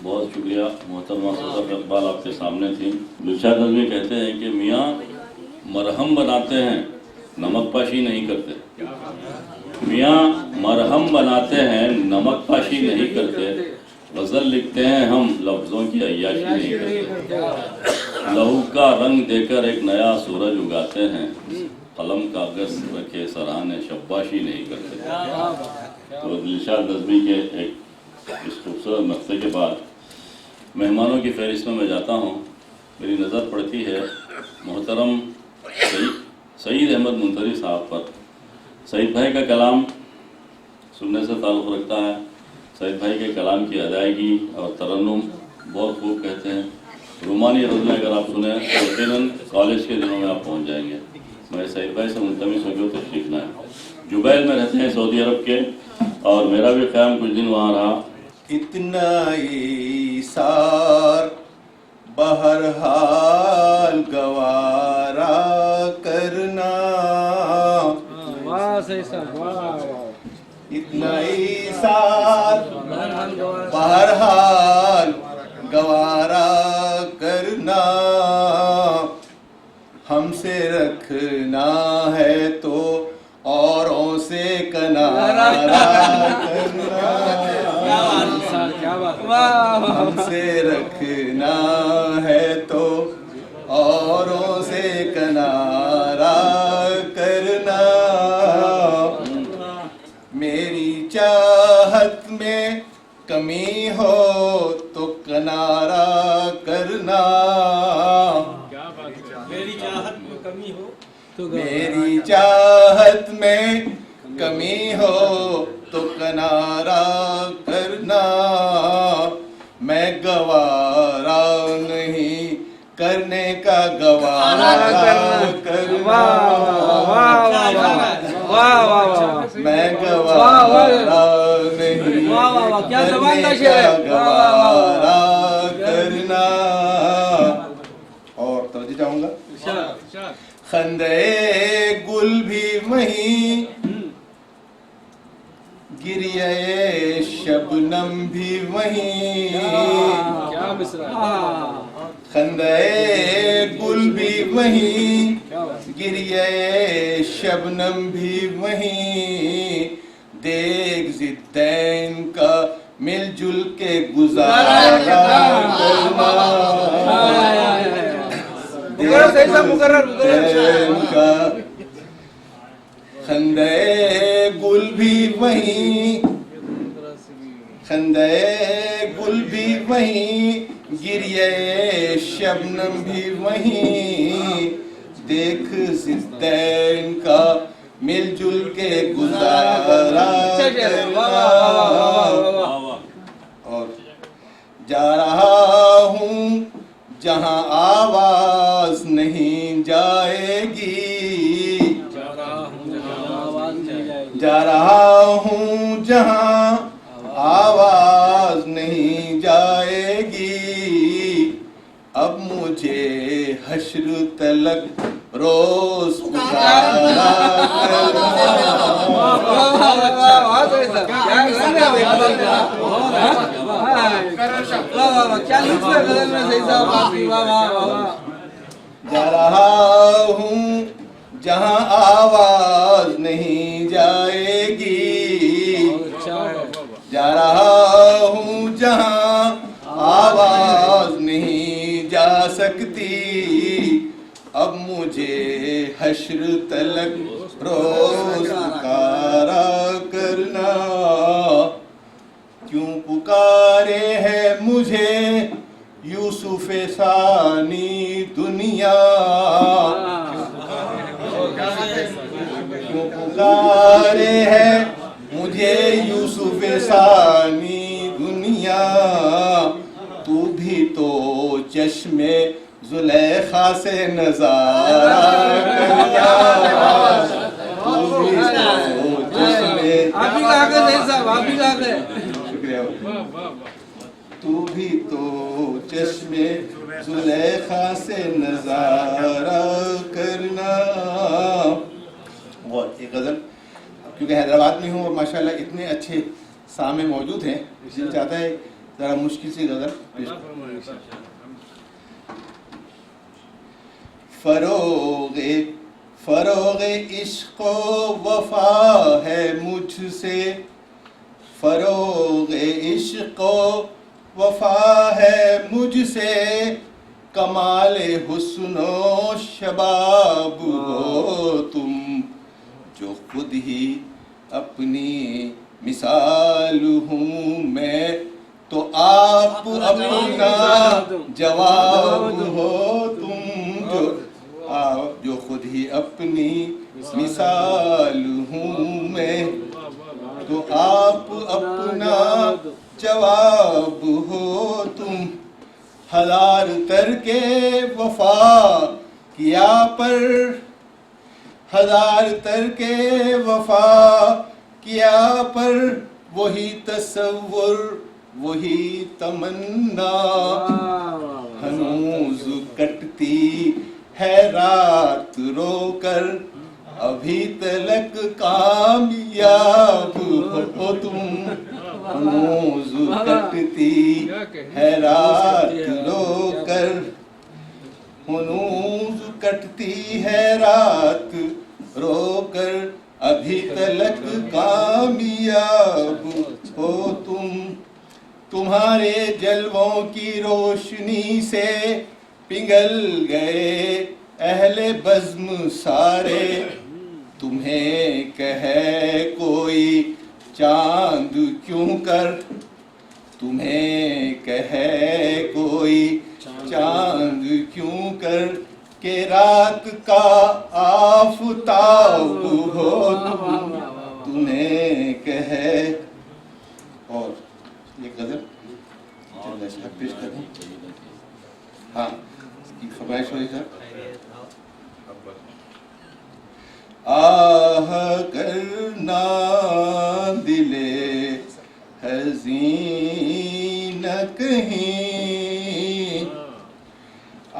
बहुत शुक्रिया मोहतरमा सदर इकबाल, आपके सामने थी। दिलशाद नज़मी कहते हैं कि मियाँ मरहम बनाते हैं, नमक पाशी नहीं करते। मियाँ मरहम बनाते हैं, नमक पाशी नहीं करते। गज़ल लिखते हैं हम, लफ्ज़ों की अय्याशी नहीं करते। लहू का रंग देकर एक नया सूरज उगाते हैं, कलम कागज़ रखे सराहने शब्बाशी नहीं करते। तो दिलशाद नज़मी के एक इस खूबसूरत मकते के बाद मेहमानों की फहरिस्त में मैं जाता हूँ। मेरी नज़र पड़ती है मोहतरम सईद अहमद मुंतरी साहब पर। सईद भाई का कलाम सुनने से ताल्लुक़ रखता है। सईद भाई के कलाम की अदायगी और तरन्नुम बहुत खूब कहते हैं। रूमानी गज़लें अगर आप सुने तो यकीनन कॉलेज के दिनों में आप पहुँच जाएंगे। मैं सईद भाई से मुल्तमिस हो गया तशरीफ़ लाएं। जुबैल में रहते हैं सऊदी अरब के, और मेरा भी क़याम कुछ दिन वहाँ रहा। इतना ईसार बहरहाल गवारा करना, इतना ईसार बहरहाल गवारा करना, हमसे रखना है तो औरों से किनारा करना, हमसे रखना है तो औरों से किनारा करना। मेरी चाहत में कमी हो तो किनारा करना, मेरी चाहत में कमी हो तो मेरी चाहत में कमी हो तो किनारा करना। मैं गवारा नहीं करने का गवारा करना, मैं गवारा नहीं करने का गवारा करना। और तो जाऊंगा। खंदे गुल भी वहीं, गिरिए शबनम भी वहीं, खंदे गुल भी वहीं, गिरिए शबनम भी वहीं। देख ज़िद्दैन का मिलजुल के गुजारा करना, का खंदे गुल भी वहीं, खंदे गुल भी वहीं, गिरिए शबनम भी वहीं। देख ज़िद्दैन का मिलजुल के गुजारा करना। और जा रहा हूँ जहाँ आवाज नहीं जाएगी, जा रहा हूँ जहाँ आवाज नहीं जाएगी। अब मुझे हश्र तलक रोज पुकारा जा रहा हूँ जहाँ आवाज नहीं जाएगी, जा रहा हूँ जहाँ आवाज नहीं जा सकती। अब मुझे हश्र तलक रोज पुकारा करना। क्यों पुकारे है मुझे यूसुफ सानी दुनिया, क्यों पुकारे है मुझे यूसुफ सानी दुनिया। तू भी तो चश्मे जुलेखा से नजारा करना, तू भी तो चश्मे शुक्रिया, तू भी तो चश्मे जुलेखा से नजारा करना। और एक गज़ल, क्योंकि हैदराबाद में हूँ और माशाल्लाह इतने अच्छे सामे मौजूद हैं, इसलिए चाहता है जरा मुश्किल सी गजल पेश करो। फरोगे इश्क वफा है मुझसे, फरोगे इश्क वफा है मुझसे, कमाले हुस्नो शबाब हो तुम, जो खुद ही अपनी मिसाल हूँ मैं, तो आप अपना जवाब हो तुम, जो खुद ही अपनी मिसाल हूँ मैं, तो आप अपना जवाब हो तुम। हजार करके वफा किया पर, हजार तरके वफा किया पर, वही तसव्वुर वही तमन्ना, हनूज कटती है रात रोकर, अभी तलक कामयाब हो तुम, हनूज कटती है रात रोकर, हनूज कटती है रात रोकर, अभी तलक कामयाब हो तुम। तुम्हारे जलवों की रोशनी से पिघल गए अहले बज़्म सारे, तुम्हें कहे कोई चांद क्यों कर, तुम्हें कहे कोई चांद क्यों कर, के रात का आफताब हो तुम, तुम्हें कहे। और ये गजल पेश करूं? हाँ, इसकी फरमाइश हो रही सर। आह करना दिले हज़ीन कहीं,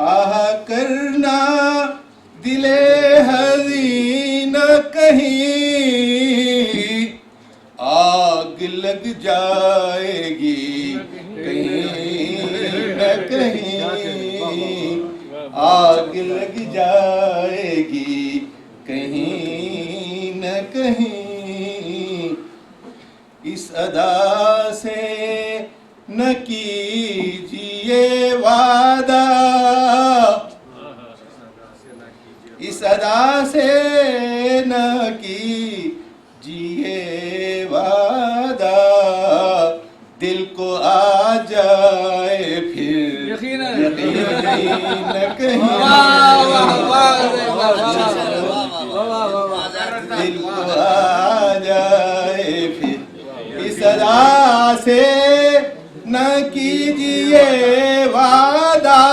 आह करना दिले हज़ीन कहीं, आग लग जाएगी कहीं न कहीं, आग लग जाएगी कहीं न कहीं। इस अदा से न कीजिए वादा, इस अदा से न कीजिए वादा, दिल को आ जाए फिर यकीन कहीं, दिल को आ जाए फिर, इस अदा से न कीजिए वादा,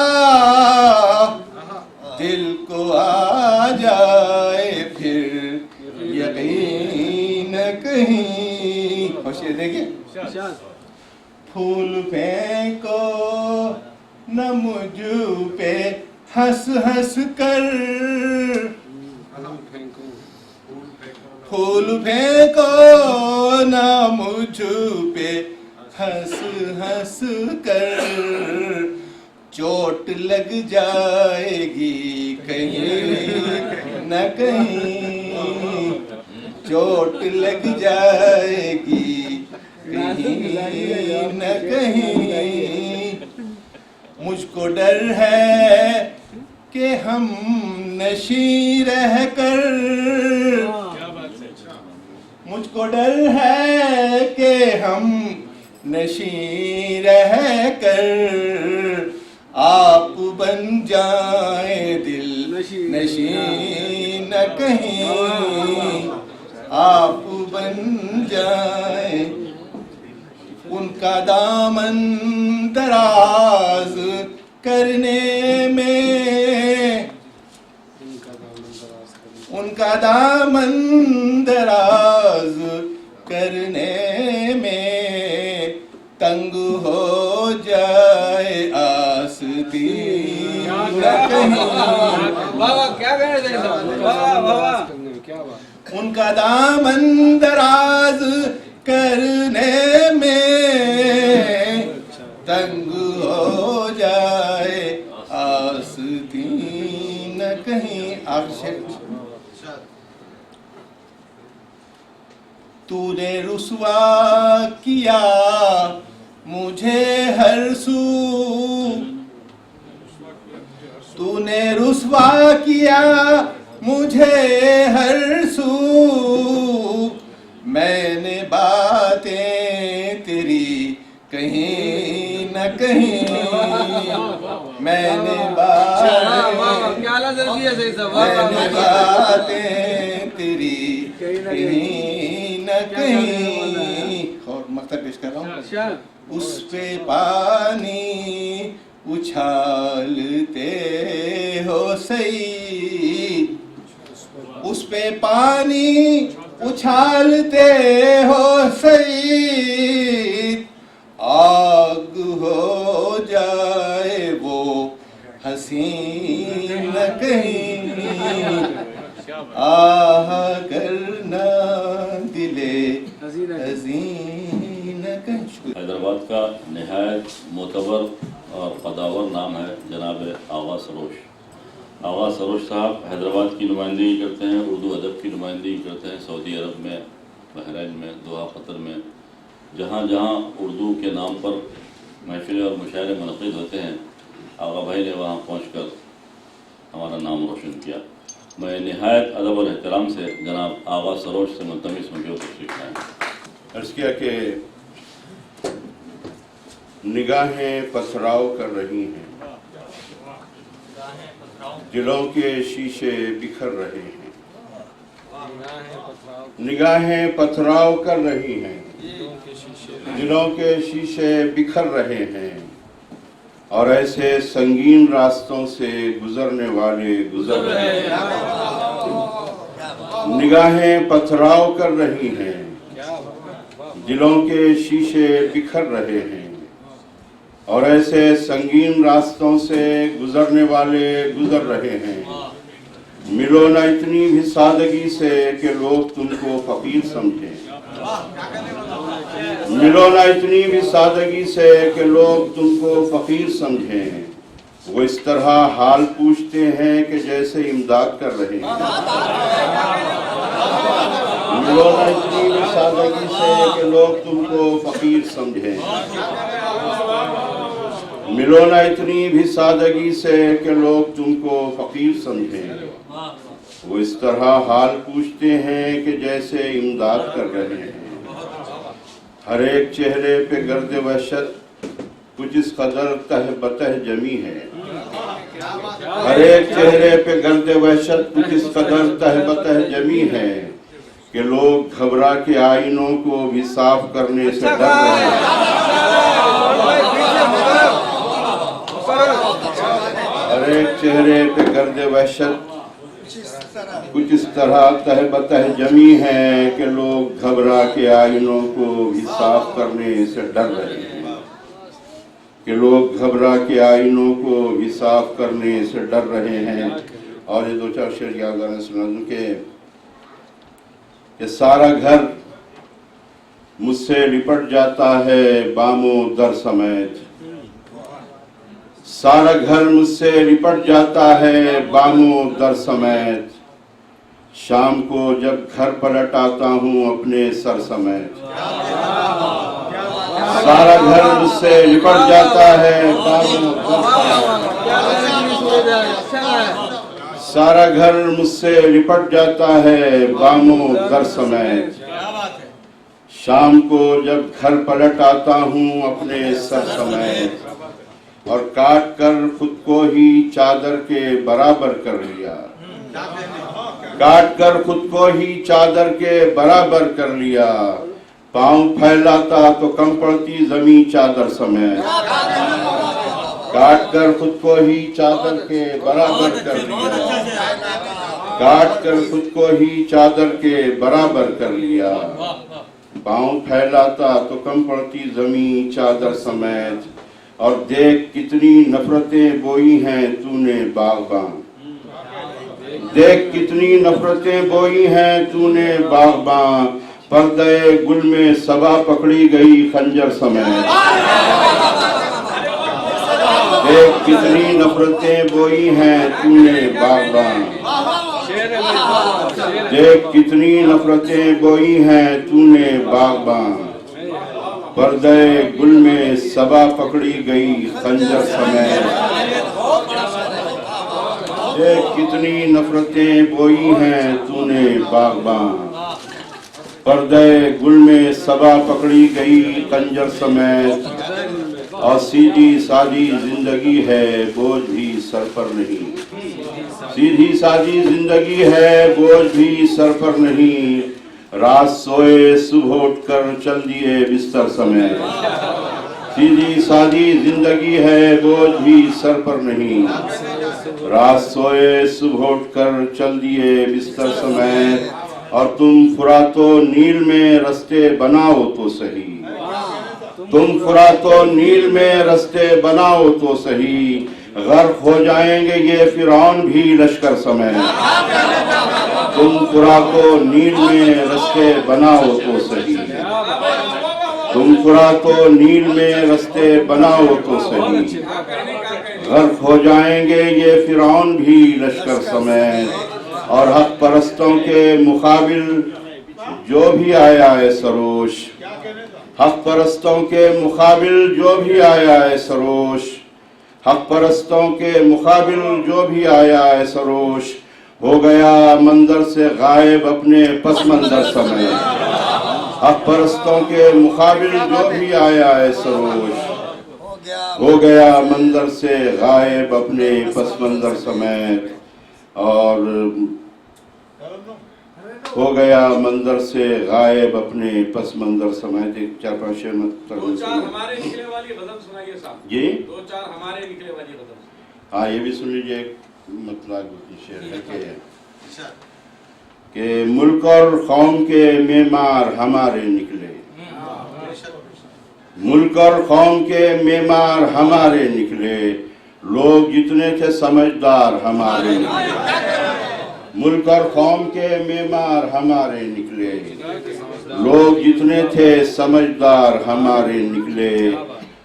दिल को आ जाए फिर यकीन कहीं। होशियार देखिए, फूल फेंको न मुझ पे हंस हंस कर, फूल फेंको न मुझ पे हंस हंस कर, चोट लग जाएगी कहीं न कहीं, चोट लग जाएगी कहीं न कहीं। मुझको डर है कि हम नशी रह कर, मुझको डर है कि हम नशी रह कर, आप बन जाए दिल नशी न कहीं, आप बन जाए। उनका दामन दराज करने में, उनका दामन दराज करने में, तंग हो जाए आस्तीन कहीं। क्या कह रहे हैं? उनका दामन दराज करने में, तंग हो जाए आस्तीन कहीं। आक्षेप तूने रुसवा किया मुझे हर सू, तूने रुसवा किया मुझे हर सू, मैंने बातें तेरी कहीं न कहीं, मैंने बातें तेरी कहीं न कहीं। और मकसद पेश कर रहा हूँ। उस पे पानी उछालते हो सही, उस पे पानी उछालते हो सही, आग हो जाए वो हसीन कहीं, आह करना दिले हसीन कहीं। हैदराबाद का नहायत मोतबर और कदावर नाम है जनाब आगा सरोश। आगा सरोश साहब हैदराबाद की नुमाइंदगी करते हैं, उर्दू अदब की नुमाइंदगी करते हैं सऊदी अरब में, बहरीन में, दोहा कतर में। जहाँ जहाँ उर्दू के नाम पर महफिल और मुशायरे मुनक़िद होते हैं, आगा भाई ने वहाँ पहुँचकर हमारा नाम रोशन किया। मैं नहायत अदब और एहतराम से जनाब आगा सरोश से मुल्तमिस हूँ जो तशरीफ़ लाएँ। अर्ज़ किया कि निगाहें पथराव कर रही हैं, दिलों के शीशे बिखर रहे हैं, निगाहें पथराव कर रही हैं, दिलों के शीशे बिखर रहे हैं, और ऐसे संगीन रास्तों से गुजरने वाले गुजर रहे हैं। निगाहें पथराव कर रही हैं, दिलों के शीशे बिखर रहे हैं, और ऐसे संगीन रास्तों से गुजरने वाले गुजर रहे हैं। मिलो ना इतनी भी सादगी से कि लोग तुमको फकीर समझें, मिलो ना इतनी भी सादगी से कि लोग तुमको फकीर समझें। वो इस तरह हाल पूछते हैं कि जैसे इमदाद कर रहे हैं। मिलो ना इतनी भी सादगी से कि लोग तुमको फकीर समझें, मिलो ना इतनी भी सादगी से कि लोग तुमको फकीर समझें। वो इस तरह हाल पूछते हैं कि जैसे इमदाद कर रहे हैं। हर एक चेहरे पे गर्द वहशत कुछ इस कदर तह बतह जमी है, हर एक चेहरे पे गर्द वहशत कुछ इस कदर तह बतह जमी है कि लोग घबरा के आईनों को भी साफ करने से डर रहे हैं। हर एक चेहरे पे गर्द वहशत कुछ इस तरह तह बतह जमी है कि लोग घबरा के आईनों को भी साफ करने से डर रहे हैं, कि लोग घबरा के आईनों को भी साफ करने से डर रहे हैं। और ये दो चार शेर याद आने सुना दूं कि सारा घर मुझसे लिपट जाता है बामो दर समेत, सारा घर मुझसे लिपट जाता है बामो दर समेत, शाम को जब घर पलट आता हूँ अपने सर समेत। सारा घर मुझसे लिपट जाता है बामो दर समेत, सारा घर मुझसे लिपट जाता है बामो दर समेत, शाम को जब घर पलट आता हूँ अपने सर समेत, और काट कर खुद को ही चादर के बराबर कर लिया, काट कर खुद को ही चादर के बराबर कर लिया, पांव फैलाता तो कम पड़ती जमीन चादर समेत, काट कर खुद को ही चादर के बराबर कर लिया, काट कर खुद को ही चादर के बराबर कर लिया, पांव फैलाता तो कम पड़ती जमीन चादर समेत, और देख कितनी नफरतें बोई हैं तूने बागबान, देख कितनी नफरतें बोई हैं तूने बागबान, पर्दे गुल में सबा पकड़ी गई खंजर समेत, देख कितनी नफरतें बोई हैं तूने बागबान, देख कितनी नफरतें बोई हैं तूने बागबान, पर्दे गुल में सबा पकड़ी गई खंजर समेत, देख कितनी नफरतें बोई हैं तूने बागबान, पर्दे गुल में सबा पकड़ी गई खंजर समेत, और सीधी सादी जिंदगी है बोझ भी सर पर नहीं, सीधी सादी जिंदगी है बोझ भी सर पर नहीं, रात सोए सुबह उठकर चल दिए बिस्तर समेत, सीधी सादी जिंदगी है बोझ भी सर पर नहीं, रात सोए सुबह उठकर चल दिए बिस्तर समेत, और तुम फुरातो नील में रास्ते बनाओ तो सही, तुम फुरातो नील में रास्ते बनाओ तो सही, गर्क हो जाएंगे ये फिरौन भी लश्कर समेत, तुम फुरातो नील में रास्ते बनाओ तो सही, तुम फुरातो नील में रास्ते बनाओ तो सही, गर्क हो जाएंगे ये फिरौन भी लश्कर समेत, और हक परस्तों के मुकाबिल जो भी आया है सरोश, हक परस्तों के मुकाबिल जो भी आया है सरोश, हक परस्तों के मुकाबिल जो भी आया है सरोश, हो गया मंजर से गायब अपने पस मंजर समेत, हक परस्तों के मुकाबिल जो भी आया है सरोश, हो गया मंजर से गायब अपने पस मंजर समेत, और हो गया मंजर से गायब अपने पस मंजर समेत। एक 4-5 शेर दो चार हमारे निकले वाली गजल सुनाइए साहब जी, 2-4 हमारे निकले वाली गजल। हाँ ये भी सुन लीजिए। मतलब शेर है कि मुल्क और कौम के मेमार हमारे निकले, मुल्क और कौम के मेमार हमारे निकले, लोग जितने थे समझदार हमारे निकले, मुल्क और कौम के मेमार हमारे निकले, लोग जितने थे समझदार हमारे निकले,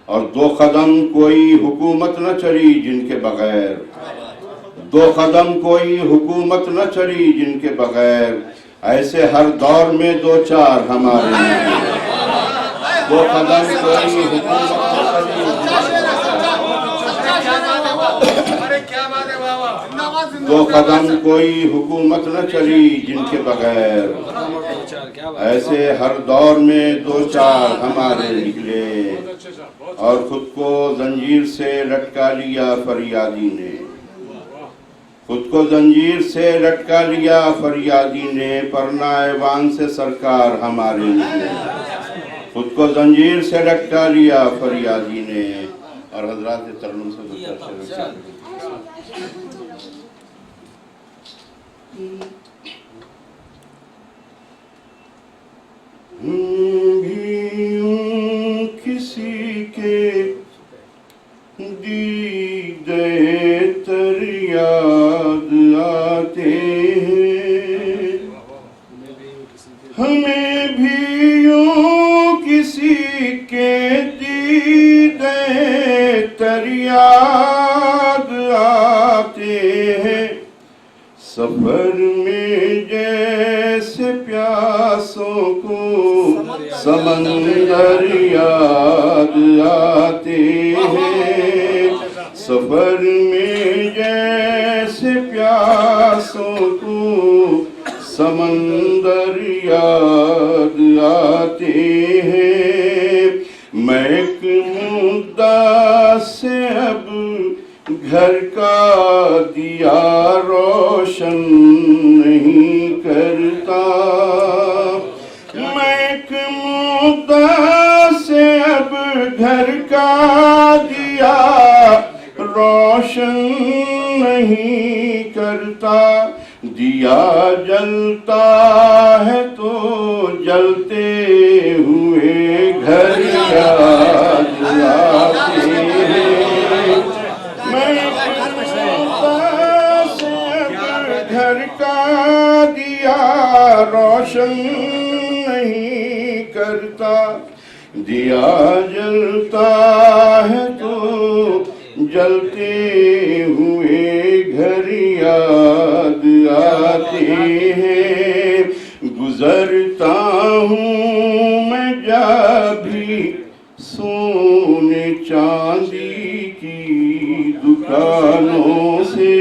और 2 कदम कोई हुकूमत न चली जिनके बगैर, 2 कदम कोई हुकूमत न चली जिनके बगैर, ऐसे हर दौर में 2-4 हमारे निकले, 2 कदम कोई हुकूमत न चली, 2 कदम कोई हुकूमत न चली जिनके बगैर, ऐसे हर दौर में 2-4 हमारे निकले, और खुद को जंजीर से लटका लिया फरियादी ने, खुद को जंजीर से लटका लिया फरियादी ने, परना ऐवान से सरकार हमारे निकले, खुद को जंजीर से लटका लिया फरियादी ने। और हजरात तरन्नुम से किसी के दीदे तर याद आते हैं, हमें भी यूं किसी के दीदे तर याद आते हैं, सफर में जैसे प्यासों को समंदर याद आते हैं, सफर में जैसे प्यासों को समंदर याद आते हैं। महक मुद्दा से अब घर का दिया रोशन नहीं करता, महक मुद्दा से अब घर का दिया रोशन नहीं करता, दिया जलता है तो जलते हुए घर याद आते हैं। घर का दिया रोशन नहीं करता, दिया जलता है तो जलते हुए घर याद आते हैं। गुजरता हूँ मैं जब भी सोने चांदी की दुकानों से,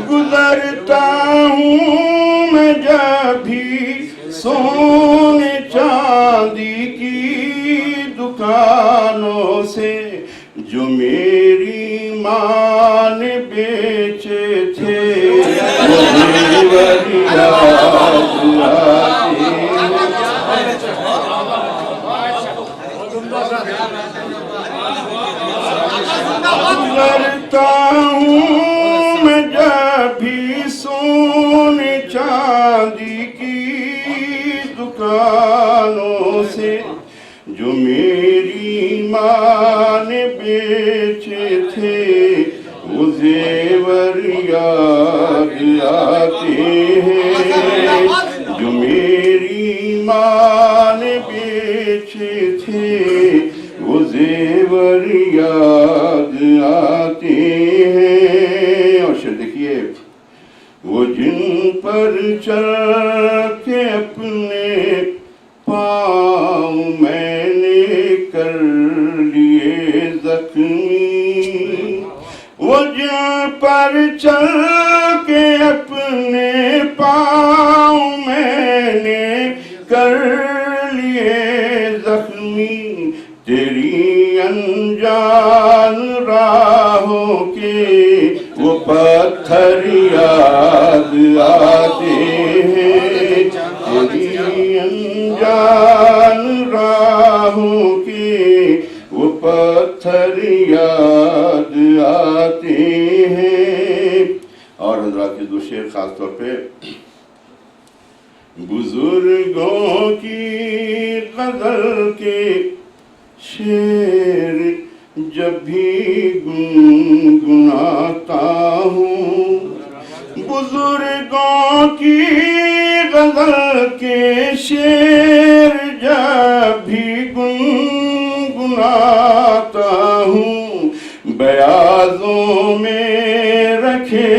गुजरता हूँ मैं जब भी सोने चांदी की दुकानों से, जो मेरी माँ ने बेचे थे वो जेवर याद आते गुजरता हूँ मैं जब भी सोने चांदी की दुकानों से, जो मेरी माँ ने बेचे थे वो जेवर याद आते हैं। जो मेरी माँ ने बेचे थे वो जेवर याद आते हैं। और शेर देखिए, वो जिन पर चल के अपने पाँव मैंने कर लिए जख्मी, वो जिन पर चल के अपने पाँव मैंने कर लिए जख्मी, तेरी अनजान राहों के वो पत्थर याद आते हैं। तेरी अनजान राहों के वो पत्थर याद आते हैं। और हज़रात के दो शेर खास तौर पे, बुजुर्गों की गज़ल के शेर जब भी गुनगुनाता हूँ, बुजुर्गों की गज़ल के शेर जब भी गुनगुनाता हूँ, बयाज़ों में रखे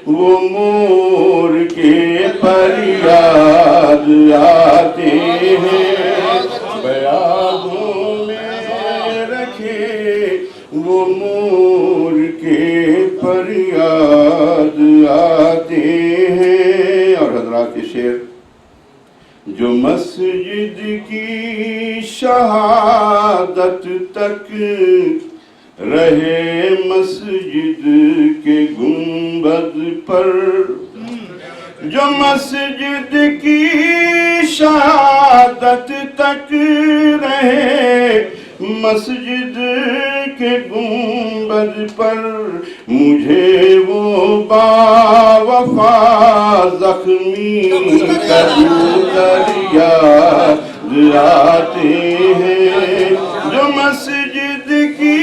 वो मोर के पर याद आते हैं। बयाज़ों में रखे वो मोर के पर याद आते हैं। और हज़रात के शेर, जो मस्जिद की शहादत तक रहे मस्जिद के गुंबद पर, जो मस्जिद की शहादत तक रहे मस्जिद के गुंबद पर, मुझे वो बावफा जख्मी कबूतर याद आते हैं। जो मस्जिद की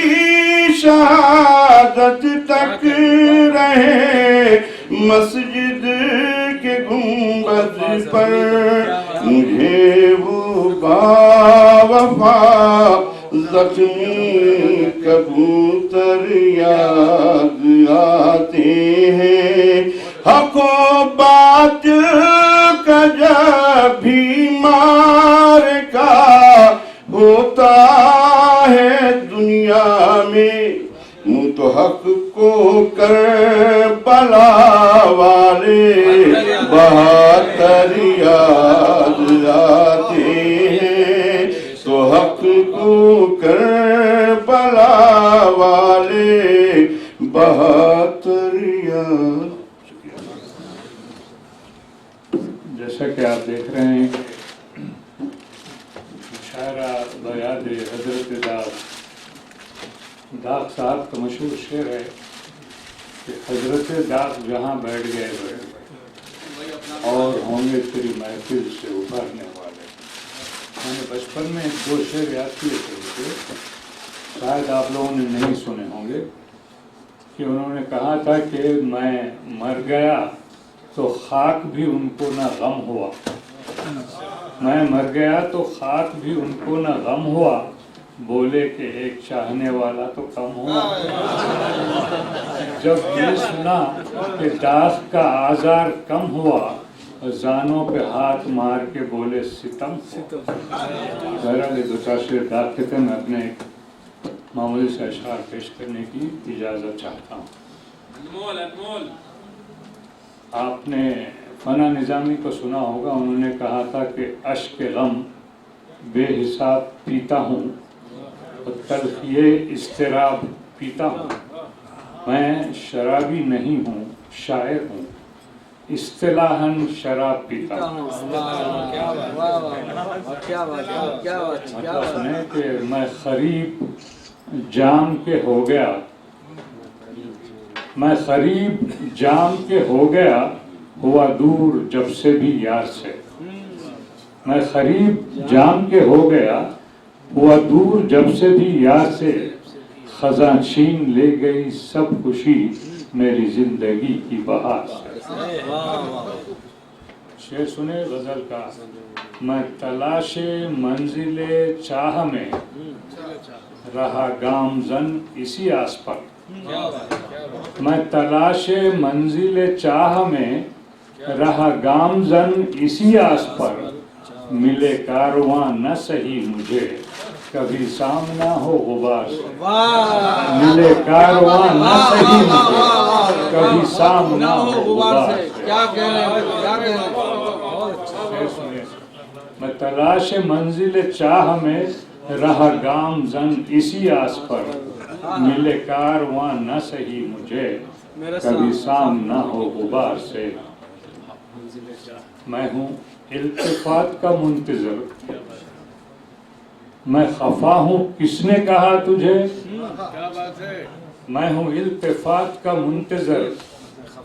शहादत तक रहे मस्जिद के गुंबद पर, मुझे वो बावफा जख्मी कबूतर याद आते हैं। हको बात का जब भी मार का होता है दुनिया में, मुँह तो हक को कर बला वाले बहातर याद आते हैं। तो हक को कर बला वाले बहातर याद। जैसा कि आप देख रहे हैं, शायरा बयाद हजरत दाग साहब का मशहूर शेर है कि हजरत दाग जहाँ बैठ गए और होंगे तेरी महफिल से उभरने वाले। मैंने बचपन में दो शेर याद किए थे उनके, शायद आप लोगों ने नहीं सुने होंगे, कि उन्होंने कहा था कि मैं मर गया तो खाक भी उनको न गम हुआ, मैं मर गया तो खाक भी उनको न गम हुआ, बोले कि एक चाहने वाला तो कम हुआ। जब ये सुना कि दास का आजार कम हुआ, जानों पे हाथ मार के बोले सितम। बहरहाल दो चार शेर दाखिल थे, मैं अपने मामूली से अशआर पेश करने की इजाज़त चाहता हूँ। अनमोल अनमोल। आपने फना निज़ामी को सुना होगा, उन्होंने कहा था कि अश्क गम बेहिसाब पीता हूँ और तलखिए इस्तिराब पीता हूँ। मैं शराबी नहीं हूँ, शायर हूँ, इस्तिलाहन शराब पीता हूँ। मतलब सुने कि मैं खरीब जाम के हो गया, मैं करीब जाम के हो गया, हुआ दूर जब से भी यार से। मैं करीब जाम के हो गया, हुआ दूर जब से भी यार से। खज़ां छीन ले गई सब खुशी मेरी जिंदगी की बहार से। शेर सुने गजल का। मैं तलाशे मंजिले चाह में रहा गामजन इसी आस पर। मैं तलाशे मंजिले चाह में रहा गामजन इसी आस पर। मिले कारवां न सही मुझे कभी सामना हो गुबार से। मिले कारवां न सही मुझे कभी सामना हो गुबार से। क्या कह रहे हैं, क्या कह रहे हैं? मैं तलाशे मंजिले चाह में रहा गामजन इसी आस पर। मिले कारवां न सही मुझे कभी सामना हो गुबार से। मैं हूँ इल्तिफात का मुंतज़िर, मैं खफा हूँ किसने कहा तुझे। मैं हूँ इल्तिफात का मुंतज़िर,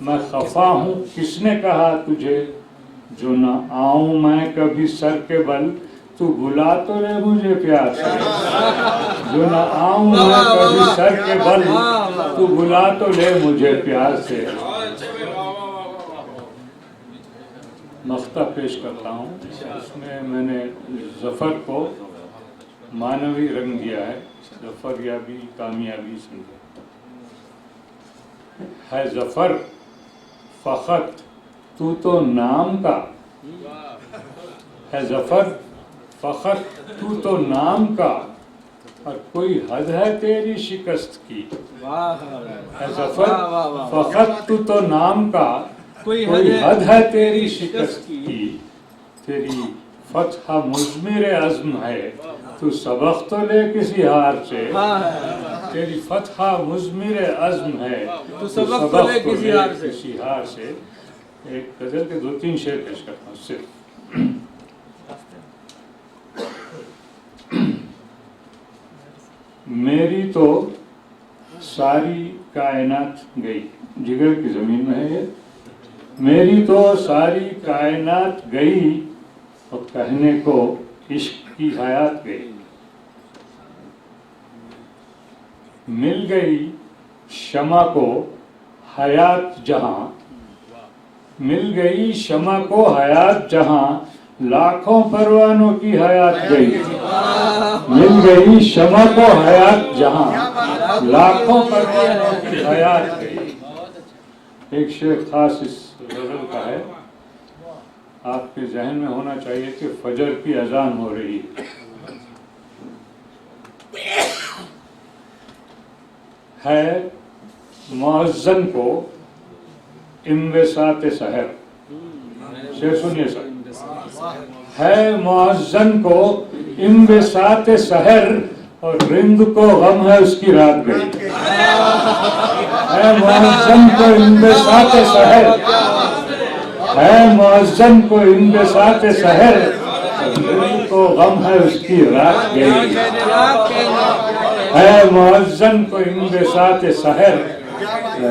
मैं खफा हूँ किसने कहा तुझे। जो न आऊँ मैं कभी सर के बल, तू बुला तो ले मुझे प्यार से। जो न आऊँ मैं कभी सर के बल, तू बुला तो ले मुझे प्यार से। मख्ता पेश करता हूँ, इसमें मैंने ज़फ़र को मानवी रंग दिया है। ज़फ़र याबी कामयाबी समझे है। ज़फ़र फ़क़त तू तो नाम का है। ज़फ़र फ़क़त तू तो नाम का, और कोई हद है तेरी शिकस्त की। है ज़फ़र फ़क़त तू तो नाम का, कोई हद है तेरी शिकस्त की। तेरी फतह मुज़मिर अज़्म है, तू सबक तो ले किसी हार से। तेरी फतह मुज़मिर अज़्म है, तू सबक तो ले किसी हार से। एक गज़ल के 2-3 शेर पेश करता हूँ सिर्फ। मेरी तो सारी कायनात गई, जिगर की ज़मीन में है ये। मेरी तो सारी कायनात गई, और कहने को इश्क की हयात गई। मिल गई शमा को हयात जहां, मिल गई शमा को हयात जहां, लाखों परवानों की हयात गई। मिल गई शमा को हयात जहां, लाखों परवानों की हयात गई। एक शेर खास इस गज़ल का है, आपके जहन में होना चाहिए कि फजर की अजान हो रही है। मुअज्जिन को इम्बिसात सहर, शेर सुनिए सर। है मुअज्जिन को इम्बिसात सहर, और रिंद को गम है उसकी रात गई। है मुअज्जिन को इम्बिसात सहर, है मुअज्जिन को इम्बिसात सहर, रिंद को गम है उसकी रात गई। है मुअज्जिन को इम्बिसात सहर,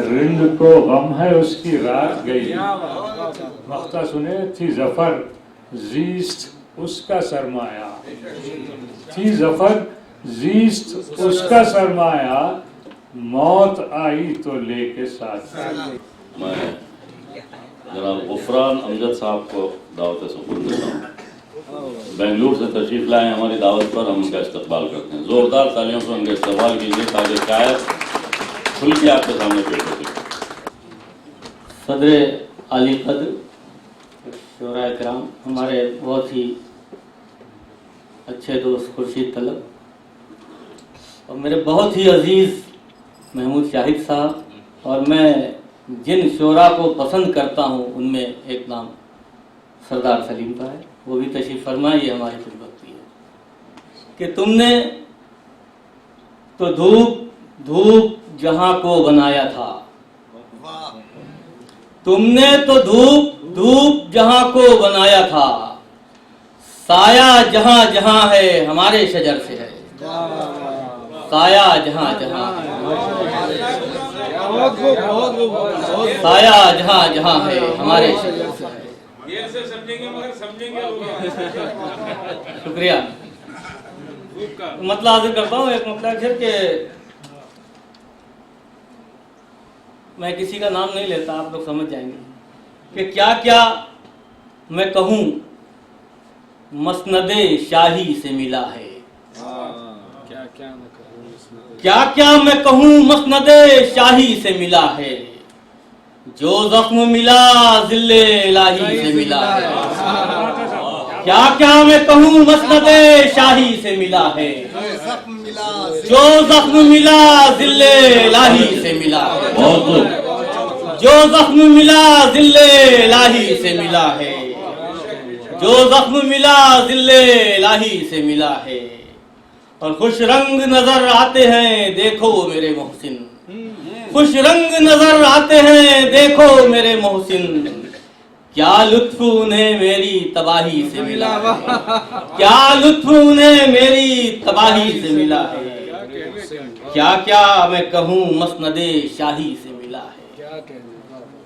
रिंद को गम है उसकी रात गई। मख्ता सुने। थी ज़फ़र ज़ीस्त उसका सरमाया, थी ज़फ़र ज़ीस्त उसका सरमाया, मौत आई तो लेके साथ। मैं जनाब गुफरान अमजद साहब को दावत सुपुर्द देता हूँ। बेंगलुरु से तशरीफ लाए हैं हमारी दावत पर, हम उनका इस्तकबाल करते हैं। जोरदार तालियों से उनका इस्तकबाल कीजिए ताकि शायद खुल के आपके सामने पेश हो सके। सदर आली कद्र शोरा इकराम, हमारे बहुत ही अच्छे दोस्त खुर्शीद तलब और मेरे बहुत ही अजीज़ महमूद शाहिद साहब, और मैं जिन शोरा को पसंद करता हूँ उनमें एक नाम सरदार सलीम का है, वो भी तशरीफ फरमा, ये हमारी खुशबख्ती है कि तुमने तो धूप जहां को बनाया था, तुमने तो धूप जहां को बनाया था, साया जहां जहां है हमारे शजर से है, साया जहां जहां साया जहां जहां है हमारे शजर से है। देर से समझेंगे मगर समझेंगे होगा। शुक्रिया। मतलब हाजिर करता हूँ एक मतलब है कि मैं किसी का नाम नहीं लेता, आप लोग समझ जाएंगे कि क्या क्या मैं कहूँ मसनदे शाही से मिला है, क्या क्या मैं कहूँ मसनदे शाही से मिला है, जो जख्म मिला जिल्ले इलाही से मिला है, क्या क्या मैं कहूँ मसनदे शाही से मिला है, जो जख्म मिला जिल्ले इलाही से मिला है, जो जख्म मिला जिल्ले इलाही से मिला है, जो जख्म मिला जिल्ले इलाही से मिला है। और खुश रंग नजर आते हैं देखो मेरे मोहसिन, खुश रंग नजर आते हैं देखो मेरे मोहसिन, क्या लुत्फ उन्हें मेरी तबाही से मिला है, क्या लुत्फ उन्हें मेरी तबाही से मिला है, क्या क्या मैं कहूँ मसनदे शाही से मिला है,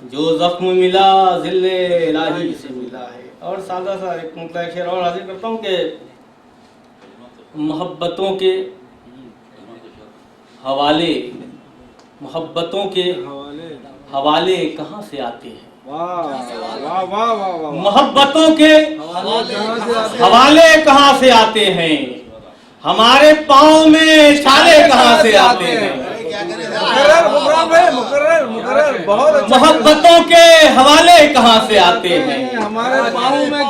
जो जख्म मिला जिल्ले इलाही से मिला है। और सादा सा एक मतलब शेर और हाजिर करता हूँ कि मोहब्बतों के हवाले कहाँ से आते हैं, मोहब्बतों के हवाले कहाँ से आते हैं, हमारे पाँव में छाले कहाँ से आते हैं, मोहब्बतों के हवाले कहाँ से आते हैं, हमारे पाँव में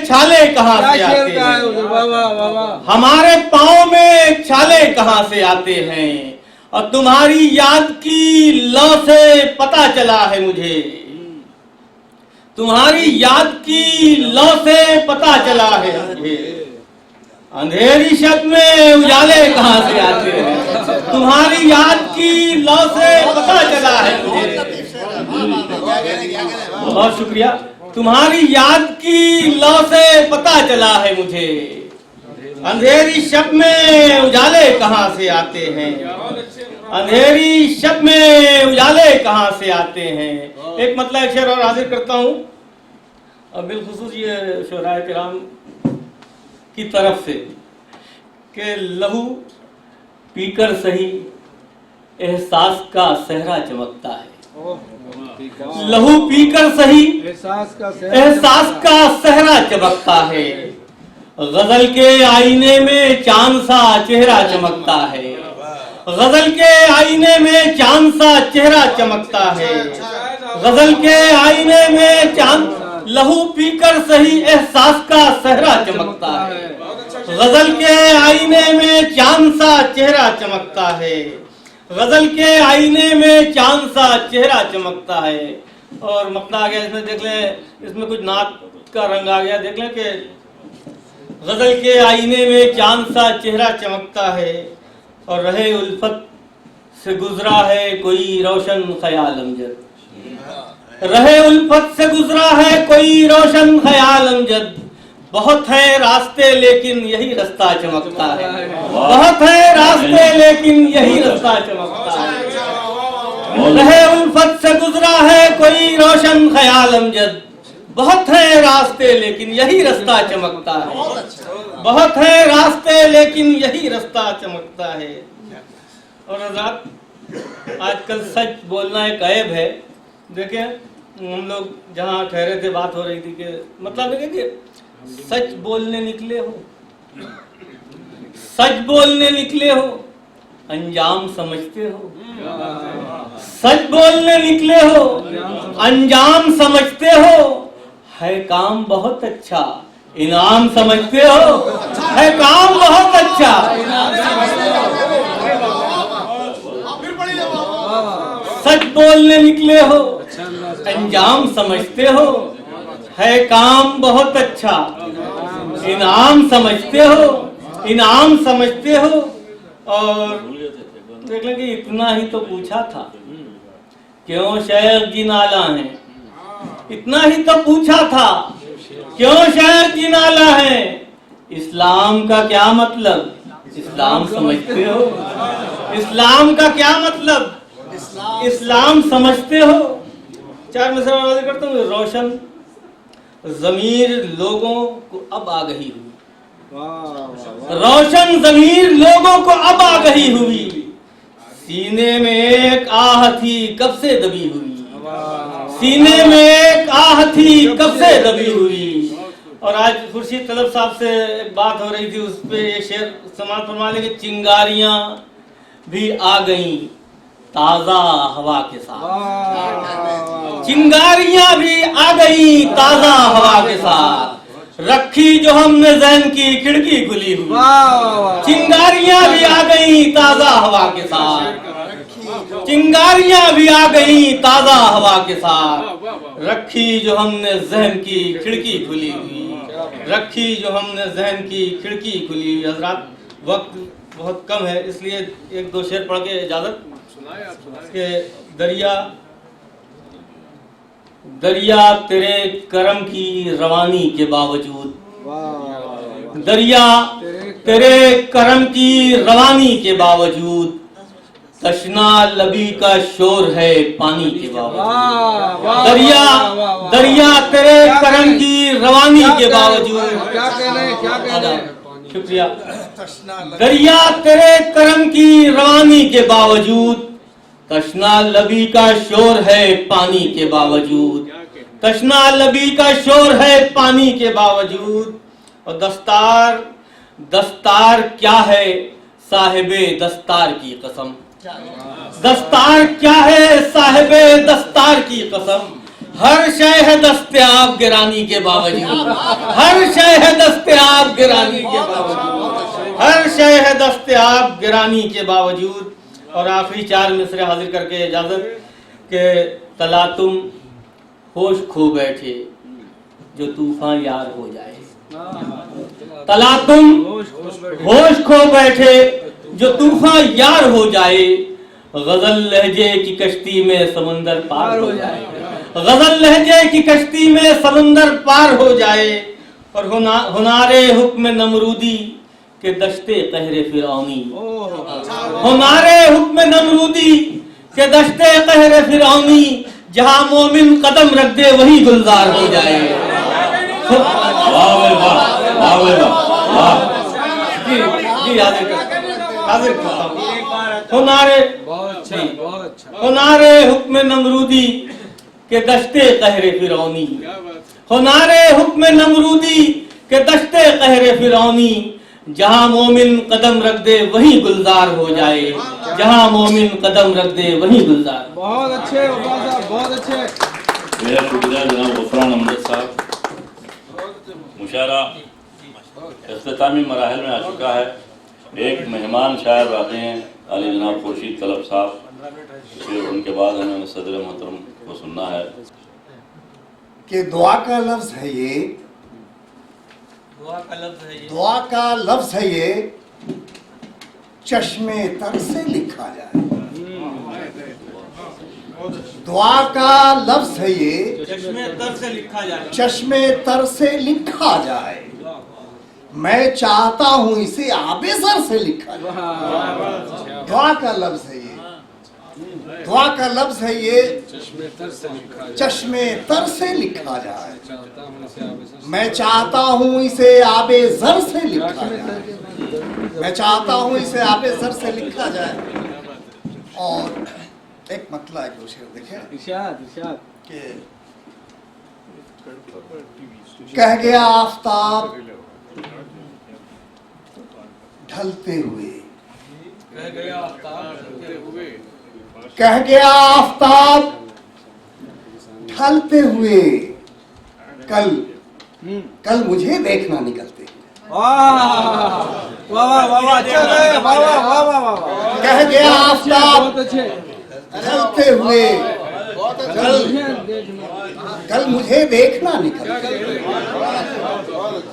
छाले कहाँ से आते हैं, हमारे पाँव में छाले कहाँ से आते हैं। और तुम्हारी याद की लौ से पता चला है मुझे, तुम्हारी याद की लौ से पता चला है मुझे, अंधेरी शब में उजाले कहाँ से आते हैं, तुम्हारी याद की लौ से पता चला है मुझे। बहुत शुक्रिया। तुम्हारी याद की लौ से पता चला है मुझे, अंधेरी शब में उजाले कहाँ से आते हैं, अंधेरी शब में उजाले कहाँ से आते हैं। एक मतलब शेर और हाजिर करता हूँ, और बिलखुसूस ये शोराए किराम की तरफ से कि लहू पीकर सही एहसास का सहरा चमकता है, लहू पीकर सही एहसास का सहरा चमकता है, गजल के आईने में चांद सा चेहरा चमकता है, गजल के आईने में चांद सा चेहरा चमकता है, गजल के आईने में चांद, लहू पीकर सही एहसास का सहरा चमकता है, गजल के आईने में चांद सा चेहरा चमकता है, गजल के आईने में चांद सा चेहरा चमकता है। और मतलब आ गया इसमें, देख लें इसमें कुछ नाक का रंग आ गया, देख लें कि गजल के आईने में चांद सा चेहरा चमकता है, और रहे उल्फत से गुजरा है कोई रोशन ख्याल अमजद, रहे उल्फत से गुजरा है कोई रोशन ख्याल अमजद, बहुत है रास्ते लेकिन यही रास्ता चमकता है, बहुत है रास्ते लेकिन यही रास्ता चमकता है, रहे उल्फत से गुजरा है कोई रोशन ख्याल अमजद, बहुत है रास्ते लेकिन यही रास्ता चमकता है, बहुत है रास्ते लेकिन यही रास्ता चमकता है। और हज़रात आजकल सच बोलना एक ऐब है। देखें हम लोग जहाँ ठहरे थे बात हो रही थी कि मतलब है कि सच बोलने निकले हो, सच बोलने निकले हो, अंजाम समझते हो। सच बोलने निकले हो, अंजाम समझते हो, है काम बहुत अच्छा, इनाम समझते हो, है काम बहुत अच्छा। सच बोलने निकले हो, अंजाम समझते हो, है काम बहुत अच्छा, इनाम समझते हो, इनाम समझते हो। और देख लें कि इतना ही तो पूछा था, क्यों शेख जी नाला है, इतना ही तो पूछा था, क्यों शेख जी नाला है। इस्लाम का क्या मतलब, इस्लाम समझते हो, इस्लाम का क्या मतलब, इस्लाम समझते हो। 4 मिसरा वाज़ करता हूँ। रोशन ज़मीर लोगों को अब आगही हुई, रोशन ज़मीर लोगों को अब आगही हुई, सीने में एक आह थी कब से दबी हुई, सीने में एक आह थी कब से दबी हुई। और आज खुर्शीद तलब साहब से एक बात हो रही थी, उस पे ये शेर इस्तेमाल फरमा लेंगे, चिंगारियां भी आ गईं ताजा हवा के साथ, चिंगारियां भी आ गई ताजा हवा के साथ, रखी जो हमने ज़हन की खिड़की खुली हुई, चिंगारियां भी आ गई ताजा हवा के साथ, चिंगारियां भी आ गई ताजा हवा के साथ, रखी जो हमने ज़हन की खिड़की खुली हुई, रखी जो हमने ज़हन की खिड़की खुली हुई। हज़रात वक्त बहुत कम है, इसलिए 1-2 शेर पढ़ के इजाजत के दरिया दरिया तेरे करम की रवानी के बावजूद, दरिया तेरे करम की रवानी के बावजूद, तशना लबी का शोर है पानी के बावजूद, दरिया दरिया तेरे करम की रवानी के बावजूद। क्या कहने शुक्रिया। दरिया तेरे करम की रवानी के बावजूद, तशना लबी का शोर है पानी के बावजूद, तशना लबी का शोर है पानी के बावजूद। और दस्तार दस्तार क्या है साहिबे दस्तार की कसम, दस्तार क्या है साहिबे दस्तार की कसम, हर शय है दस्तयाब गिरानी के बावजूद, हर शय है दस्तयाब गिरानी के बावजूद, हर शय है दस्तयाब गिरानी के बावजूद। और आखिरी 4 मिसरे हाजिर करके इजाजत के तला तुम होश खो बैठे जो तूफान यार हो जाए, तला तुम होश खो बैठे जो तूफान यार हो जाए, गजल लहजे की कश्ती में समंदर पार हो जाए, गजल लहजे की कश्ती में समंदर पार हो जाए। और हुनारे हुक्म नमरूदी के दश्ते कहरे फिरौनी, हुनारे हुक्म नमरूदी के दश्ते कहरे फिरौनी, जहां मोमिन कदम रख दे वही गुलजार हो जाए। जी हाजिर हुनारे हुनारे हुक्म नमरूदी के दश्ते कहरे फिरौनी, हुनारे हुक्म नमरूदी के दश्ते कहरे फिरौनी, जहां मोमिन कदम रख दे वही गुलजार हो जाए, जहां मोमिन कदम रख दे वही गुलजार। बहुत अच्छे बहुत अच्छे। मेरा शुक्रिया जनाब गफरान अहमद साहब। मुशायरा इख्तितामी मराहिल में आ चुका है। एक मेहमान शायर बाकी हैं अली जनाब खुर्शीद तलब साहब, फिर उनके बाद हमें सदर मोहतरम को सुनना है कि दुआ का लफ्ज है ये, दुआ का लफ्ज है ये, दुआ का लफ्ज है ये, चश्मे तर से लिखा जाए। दुआ का लफ्ज है ये, चश्मे तर से लिखा जाए, चश्मे तर से लिखा जाए। मैं चाहता हूं इसे आबे सर से लिखा जाए। दुआ का लफ्ज है ये, दुआ का लफ्ज है ये, चश्मे तर से लिखा जाए। मैं चाहता हूं इसे आबे जर से लिखा जाए, मैं चाहता हूं इसे आबे जर से लिखा जाए। और एक मतला एक शेर देखें इरशाद कि कह गया आफताब ढलते हुए, कह गया आफताब ढलते हुए, कल मुझे देखना निकलते हुए। वाह अच्छा है, वाह कह गया आफताब बहुत अच्छे। ढलते हुए, कल मुझे देखना निकलते हुए,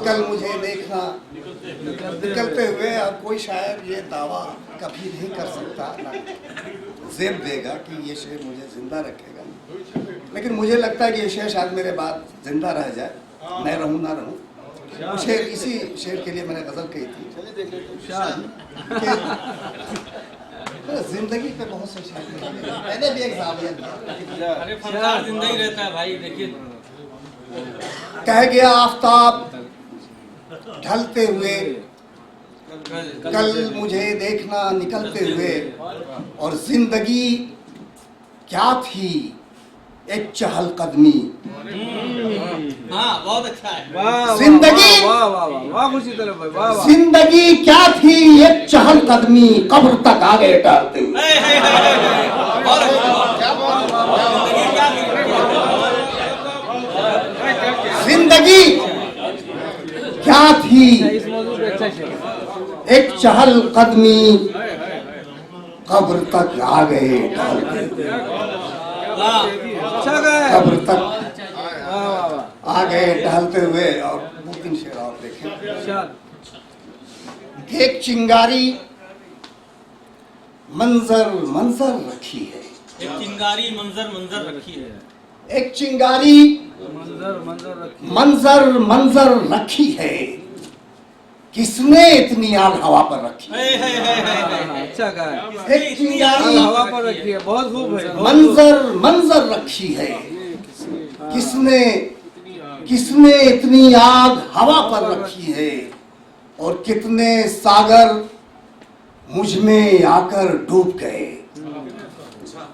कल मुझे देखना निकलते हुए। अब कोई शायर ये दावा कभी नहीं कर सकता, ना ज़ेब देगा कि ये शेर मुझे जिंदा रखेगा, लेकिन मुझे लगता है कि ये शेर शायद मेरे बाद जिंदा रह जाए, मैं रहूं ना रहूं। शेर, इसी शेर के लिए मैंने गजल कही थी कि जिंदगी पे बहुत से शेर लिखे। मैंने भी एक जाविया दिया। अरे फनकार जिंदा ही रहता है भाई, देखिए। कह गया आफताब ढलते हुए, कल मुझे देखना निकलते हुए, और जिंदगी क्या थी एक चहलकदमी। हाँ बहुत अच्छा है। जिंदगी, वाह खुशी तरफ भाई, वाह। जिंदगी क्या थी एक चहलकदमी, कब्र तक आगे टहलते हुए। बहुत जिंदगी क्या थी इस मौजूद पे अच्छा शेर। एक चहलकदमी, कब्र तक आ गए टहलते हुए। अच्छा गए, कब्र तक वाह आ गए टहलते हुए। और 2-3 शेर और देखें। शान। एक चिंगारी मंजर रखी है, एक चिंगारी मंजर रखी है, एक चिंगारी मंजर रखी है, किसने इतनी आग हवा पर रखी है। अच्छा गए, एक चिंगारी हवा पर रखी है, बहुत खूब है। मंजर रखी है, किसने इतनी आग हवा पर रखी है, और कितने सागर मुझ में आकर डूब गए।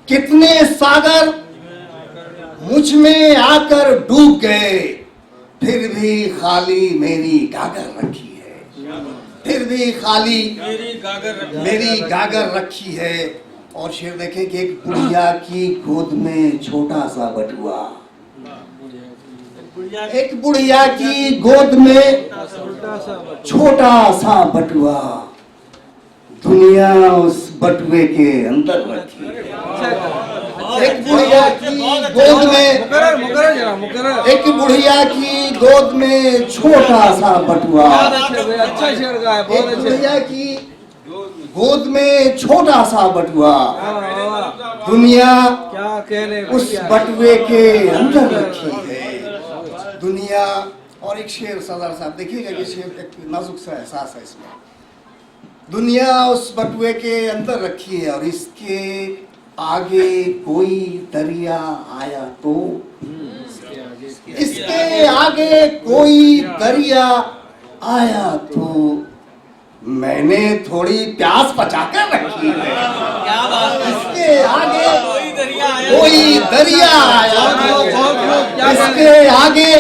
कितने सागर मुझ में आकर डूब गए, फिर भी खाली मेरी गागर रखी है, फिर भी खाली मेरी गागर रखी है। और शेर देखें कि एक बुढ़िया की गोद में छोटा सा बटुआ, एक बुढ़िया की गोद में छोटा सा बटुआ, दुनिया उस बटुए के अंदर रखी है। एक बुढ़िया की गोद में, एक बुढ़िया की गोद में छोटा सा बटुआ, अच्छा शेर गाए, बहुत एक अच्छे। बुढ़िया की गोद में छोटा सा बटुआ, दुनिया क्या कहने उस बटुए के अंदर रखी है। दुनिया। और एक शेर सरदार साहब देखिएगा, ये शेर एक नाजुक सा एहसास है इसमें। दुनिया उस बटुए के अंदर रखी है, और इसके आगे कोई दरिया आया तो, इसके आगे कोई दरिया आया तो, मैंने थोड़ी प्यास बचाकर रखी है। क्या बात है। इसके आगे कोई दरिया आया, कोई दरिया आया तो, इसके आगे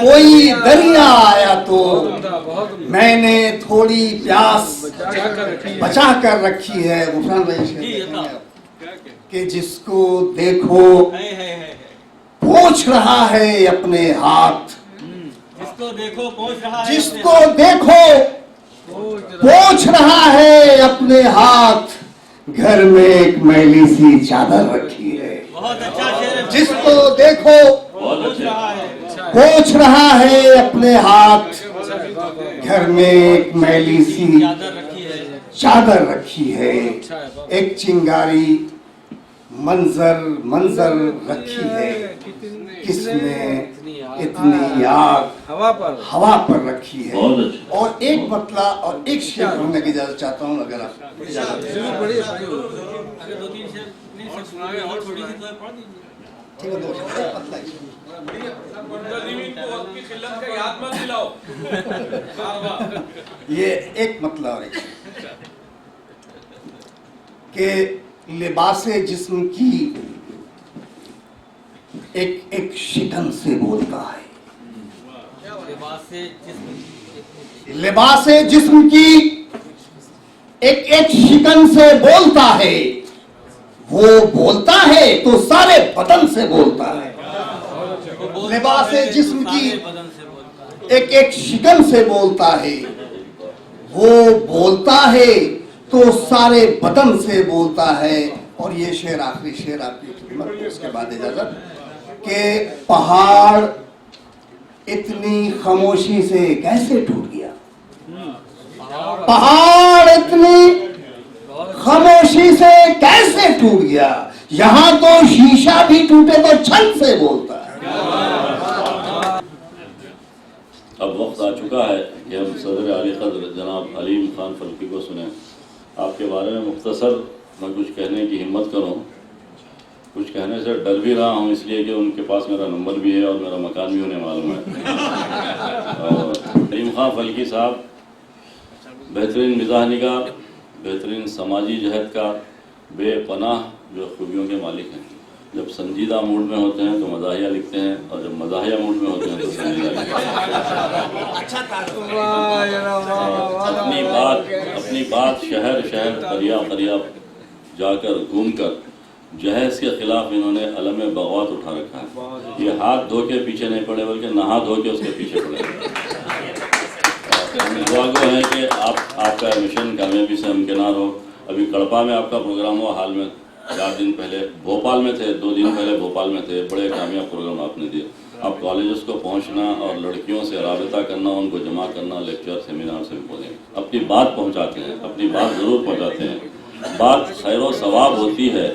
कोई दरिया आया तो, मैंने थोड़ी प्यास बचा कर रखी है। गुफरान भाई शेर कि जिसको देखो पूछ रहा है अपने हाथ, जिसको देखो पहुंच रहा है, जिसको देखो पूछ रहा है अपने हाथ, घर में एक मैली सी चादर रखी है। बहुत अच्छा शेर। जिसको देखो पहुंच रहा है, पूछ रहा है अपने हाथ, घर में एक मैली सी चादर रखी है। एक चिंगारी मंजर रखी है, किसने इतनी आग हवा पर रखी है। और एक मतला और एक शेर पढ़ने की इजाजत चाहता हूँ, अगर आप इजाजत दें। अगर 2-3 शेर नहीं सब सुनाए और थोड़ी सी तो पढ़ दीजिए। ठीक है, 2 शेर पतला ही। की खिल्लत का याद मत दिलाओ। ये एक मतलब और एक कि लिबासे जिस्म की एक एक शिकन से बोलता है, लिबास जिस्म की एक एक शिकन से बोलता है। वो बोलता है तो सारे बदन से बोलता है। लिबास जिस्म की एक एक शिकन से बोलता है। वो बोलता है तो सारे बदन से बोलता है। और ये शेर, आखिरी शेर आपकी खिदमत, उसके बाद इजाजत, कि पहाड़ इतनी खामोशी से कैसे टूट गया, पहाड़ इतनी खामोशी से कैसे टूट गया, यहां तो शीशा भी टूटे तो छन से बोलता है। अब वक्त आ चुका है कि हम सदर आली क़द्र जनाब अलीम खान फल्की को सुने। आपके बारे में मुख्तसर मैं कुछ कहने की हिम्मत करूं। कुछ कहने से डर भी रहा हूं, इसलिए कि उनके पास मेरा नंबर भी है और मेरा मकान भी उन्हें मालूम है। और अलीम खान फल्की साहब बेहतरीन मिजाज निगार, बेहतरीन समाजी जहद का बेपनाह जो खूबियों के मालिक हैं। जब संजीदा मूड में होते हैं तो मज़ाहिया लिखते हैं, और जब मज़ाहिया मूड में होते हैं तो संजीदा लिखते हैं। अपनी बात शहर शहर करिया करिया जाकर घूमकर जहेज के खिलाफ इन्होंने अलम बगावत उठा रखा है। ये हाथ धो के पीछे नहीं पड़े, बल्कि नहा धो के उसके पीछे पड़े। दुआ गो है कि आपका मिशन कामयाबी से हमकिनार हो। अभी कड़पा में आपका प्रोग्राम हुआ, हाल में 4 दिन पहले भोपाल में थे, 2 दिन पहले भोपाल में थे। बड़े कामयाब प्रोग्राम आपने दिए। आप कॉलेजेस को पहुंचना और लड़कियों से राबिता करना, उनको जमा करना, लेक्चर सेमिनार से बोलें, अपनी बात पहुंचाते हैं, अपनी बात ज़रूर पहुंचाते हैं। बात खैर व सवाब होती है,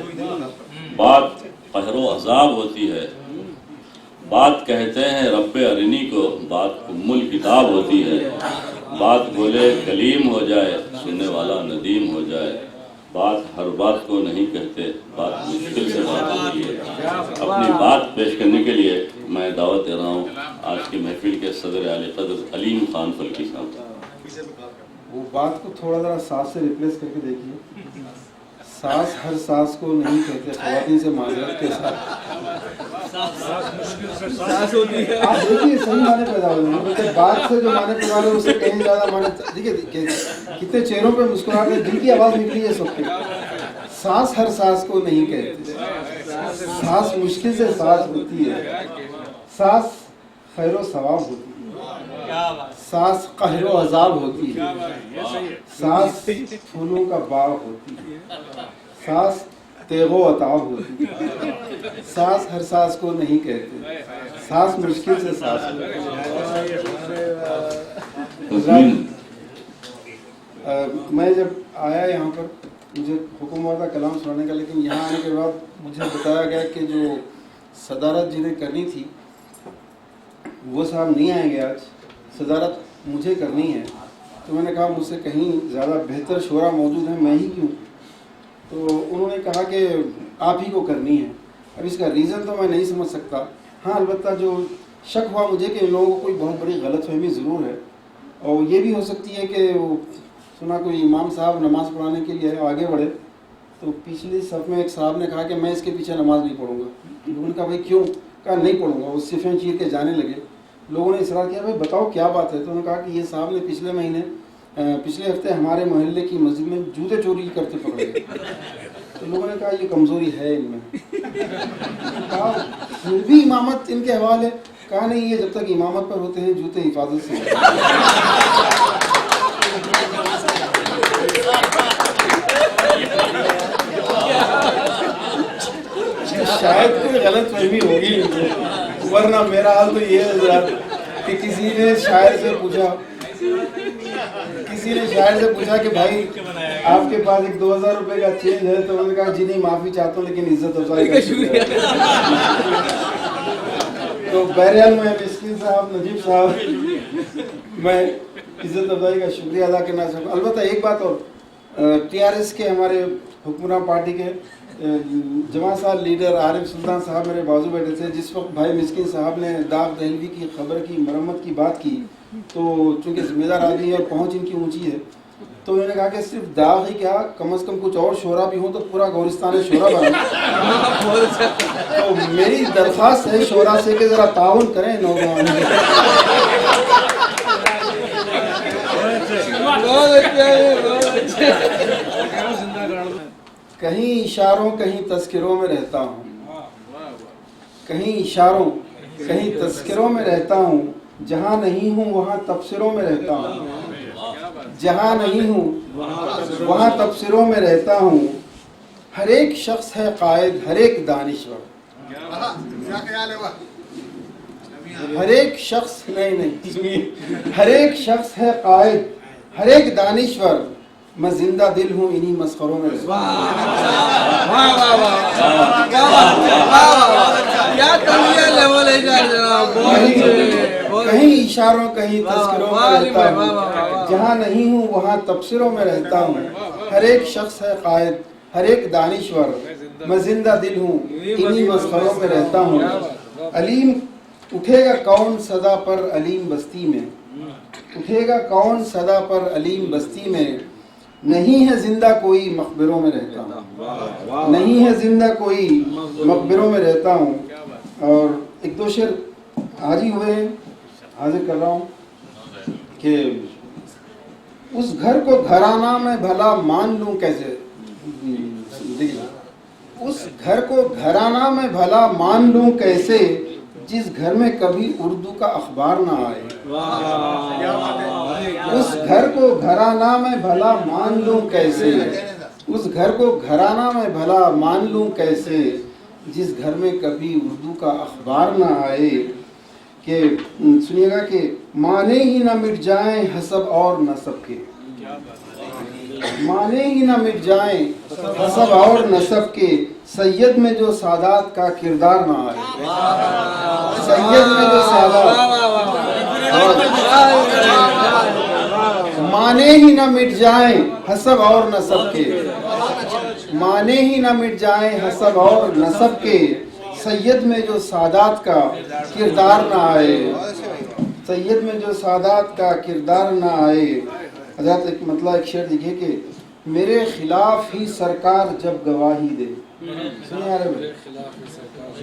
बात कहर व अज़ाब होती है। बात कहते हैं रब्बे अरिनी को, बात उम्मुल किताब होती है। बात बोले कलीम हो जाए, सुनने वाला नदीम हो जाए। बात हर बात को नहीं कहते, बात मुश्किल से बात होती है। अपनी बात पेश करने के लिए मैं दावत दे रहा हूँ आज की महफिल के सदर आली क़द्र अलीम खान फल्की साहब। वो बात को थोड़ा ज़रा सांस से रिप्लेस करके देखिए। सांस हर सांस को नहीं कहते, ख़वातीन से माजरत के साथ सांस होती है। आप देखिए सही माने पैदा हो रहे हैं। बात से जो माने पैदा हो रहे हैं उससे कहीं ज़्यादा माने। देखिए कितने चेहरों पे मुस्कुराहट है, दिल की आवाज़ निकली है सबके। सांस हर सांस को नहीं कहते, सांस मुश्किल से सांस होती है। सांस खैर व सवाब होती है, सांस कहर व अज़ाब होती है। सांस फूलों का बाग होती है, सांस तेगो अताब होती है। सांस हर सांस को नहीं कहते, सांस मुश्किल से सांस होती है। मैं जब आया यहाँ पर, मुझे हुक्म हुआ था कलाम सुनाने का, लेकिन यहाँ आने के बाद मुझे बताया गया कि जो सदारत जिन्हें करनी थी वो साहब नहीं आएंगे आज, सदारत मुझे करनी है। तो मैंने कहा मुझसे कहीं ज़्यादा बेहतर शोरा मौजूद है, मैं ही क्यों? तो उन्होंने कहा कि आप ही को करनी है। अब इसका रीज़न तो मैं नहीं समझ सकता। हाँ, अलबत्ता जो शक हुआ मुझे कि इन लोगों को कोई बहुत बड़ी गलतफहमी ज़रूर है, और ये भी हो सकती है कि वो सुना कोई इमाम साहब नमाज़ पढ़ाने के लिए आगे बढ़े, तो पिछली सफ़ में एक साहब ने कहा कि मैं इसके पीछे नमाज़ नहीं पढ़ूँगा। लोगों ने कहा भाई क्यों? कहा नहीं पढ़ूँगा। वो सिफ़ें चीर के जाने लगे। लोगों ने इसरार किया भाई बताओ क्या बात है? तो उन्होंने कहा कि ये साहब ने पिछले हफ्ते हमारे मोहल्ले की मस्जिद में जूते चोरी करते पकड़े गए। तो लोगों ने कहा ये कमज़ोरी है इनमें। कहा फिर भी इमामत इनके हवाले। कहा नहीं, ये जब तक इमामत पर होते हैं जूते हिफाजत से। शायद कोई गलतफहमी होगी, वरना मेरा हाल तो ये है कि किसी ने शायर से पूछा कि भाई आपके पास एक 2000 रुपए का चेंज है? तो उन्होंने कहा जी नहीं, माफी चाहता हूँ लेकिन इज्जत अफजाई का शुक्रिया। तो बहरहाल मैं मिस्किन साहब, नजीब साहब, मैं इज्जत अफजाई का शुक्रिया अदा करना चाहूँगा। अलबत्ता एक बात और, TRS के हमारे हुक्मरान पार्टी के जमा साल लीडर आरिफ सुल्तान साहब मेरे बाजू बैठे थे। जिस वक्त भाई मिस्किन साहब ने दाग दहलवी की खबर की मरम्मत की बात की, तो चूँकि जिम्मेदार आदमी है और पहुँच इनकी ऊंची है, तो उन्होंने कहा कि सिर्फ दाग ही क्या, कम से कम कुछ और शोरा भी हो तो पूरा गोरिस्तान शोरा बना। तो मेरी दरख्वास्त है शोरा से कि जरा ताउन करें नौजवान। कहीं इशारों कहीं तस्करों में रहता हूँ, कहीं इशारों कहीं तस्करों में रहता हूँ, जहाँ नहीं हूँ वहाँ तबसरों में रहता हूँ, जहाँ नहीं हूँ वहाँ तबसरों में रहता हूँ। हर एक शख्स है कायद, हर एक दानिश्वर, हर एक शख्स नहीं हर एक शख्स है कायद, हर एक दानिश्वर। मैं जिंदा दिल हूँ इन्हीं मस्खरों में। कहीं इशारों कहीं तस्करों में रहता हूँ, जहाँ नहीं हूँ वहाँ तबसरों में रहता हूँ। हर एक शख्स है कायद, हर एक दानिश्वर। मैं जिंदा दिल हूँ इन्हीं मस्खरों में रहता हूँ। अलीम उठेगा कौन सदा पर अलीम बस्ती में, उठेगा कौन सदा पर अलीम बस्ती में। नहीं है जिंदा कोई मकबरों में रहता हूँ, नहीं है जिंदा कोई मकबरों में रहता हूँ। और एक दो शेर आज ही हुए हाजिर कर रहा हूँ कि उस घर को घराना मैं भला मान लूँ कैसे, उस घर को घराना मैं भला मान लूँ कैसे, जिस घर में कभी उर्दू का अखबार ना आए। उस घर को घराना में भला मान लूं कैसे, उस घर को घराना में भला मान लूं कैसे, जिस घर में कभी उर्दू का अखबार ना आए। कि सुनिएगा कि माने ही ना मिट जाएं हसब और नसब के, माने ही ना मिट जाएं हसब और नसब के, सैयद में जो सादात का किरदार ना आए। सैयद में जो सादात, माने ही ना मिट जाएं हसब और नसब के, माने ही ना मिट जाएं हसब और नसब के, सैयद में जो सादात का किरदार ना आए। सैयद में जो सादात का किरदार ना आए। हज़रत एक मतलब एक शेर लिखे कि मेरे खिलाफ ही सरकार जब गवाही दे,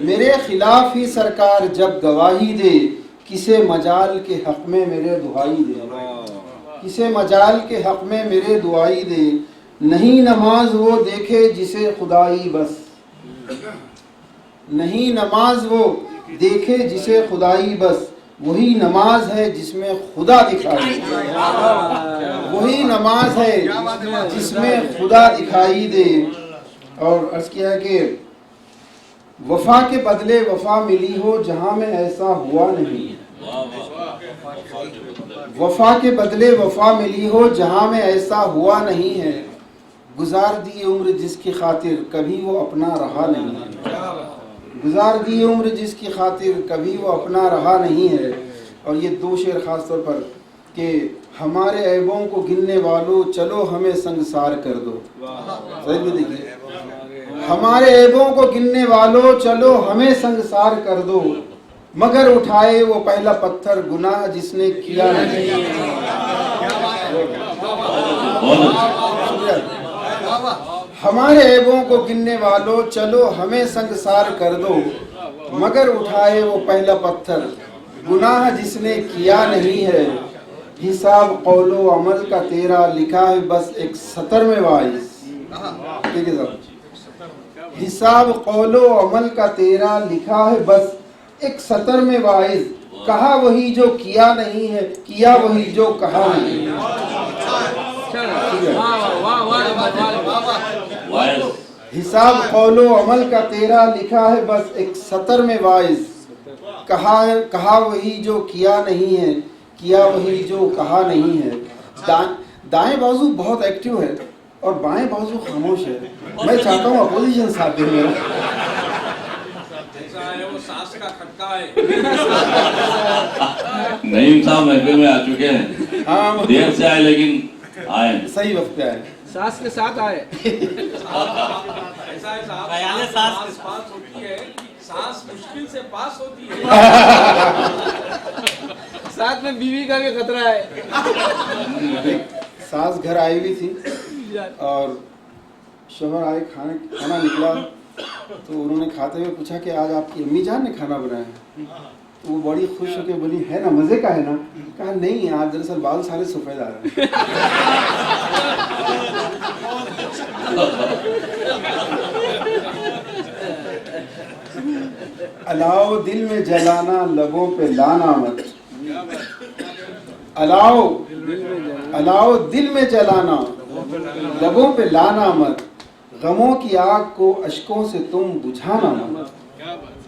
मेरे खिलाफ ही सरकार जब गवाही दे, किसे मजाल के हक में मेरे दुआई दे, किसे मजाल के हक में मेरे दुआई दे। नहीं नमाज वो देखे जिसे खुदाई बस, नहीं नमाज वो देखे जिसे खुदाई बस, वही नमाज है जिसमें खुदा दिखाई दे, वही नमाज है जिसमें खुदा दिखाई दे। और अर्ज किया कि वफा के बदले वफा मिली हो जहां में ऐसा हुआ नहीं, वफा के बदले वफा मिली हो जहां में ऐसा हुआ नहीं है। गुजार दी उम्र जिसकी खातिर कभी वो अपना रहा नहीं है, गुजार दी उम्र जिसकी खातिर कभी वो अपना रहा नहीं है। और ये दो शेर खास तौर पर कि हमारे ऐबों को गिनने वालों चलो हमें संगसार कर दो। सही में देखिए, हमारे ऐबों को गिनने वालों चलो हमें संगसार कर दो, मगर उठाए वो पहला पत्थर गुनाह जिसने किया नहीं। हमारे ऐबों को गिनने वालों चलो हमें संगसार कर दो, मगर उठाए वो पहला पत्थर गुनाह जिसने किया नहीं है। हिसाब कौलो अमल का तेरा लिखा है बस एक सतर में वाइज। ठीक है साहब, हिसाब कौलो अमल का तेरा लिखा है बस एक सतर में वाइज। कहा वही जो किया नहीं है, किया वही जो कहा नहीं। हिसाब कौलो अमल का तेरा लिखा है बस एक सतर में वाइज। कहा वही जो किया नहीं है, किया वही जो कहा नहीं है। दाएं बाजू बहुत एक्टिव है और बाएं बाजू खामोश है। मैं चाहता हूँ अपोजिशन साथ दे मेरा। वो सांस का खटका है। नईम साहब महफिल में आ चुके हैं। हाँ, देर से आए लेकिन आए। सही वक्त पे आए। सास के साथ आए। ऐसा है साहब, सांस पास होती है, सांस मुश्किल से पास होती है। साथ में बीवी का भी खतरा है। सास घर आई हुई थी और शोहर आए, खाना निकला तो उन्होंने खाते हुए पूछा कि आज आपकी अम्मी जान ने खाना बनाया है? तो वो बड़ी खुश होकर बोली, है ना, मजे का है ना? कहा नहीं, आज दरअसल बाल सारे सफेद आ रहे हैं। अलाओ दिल में जलाना, लबों पे लाना मत। अलाओ दिल में जलाना, लबों पे लाना मत। गमों की आग को अश्कों से तुम बुझाना मत।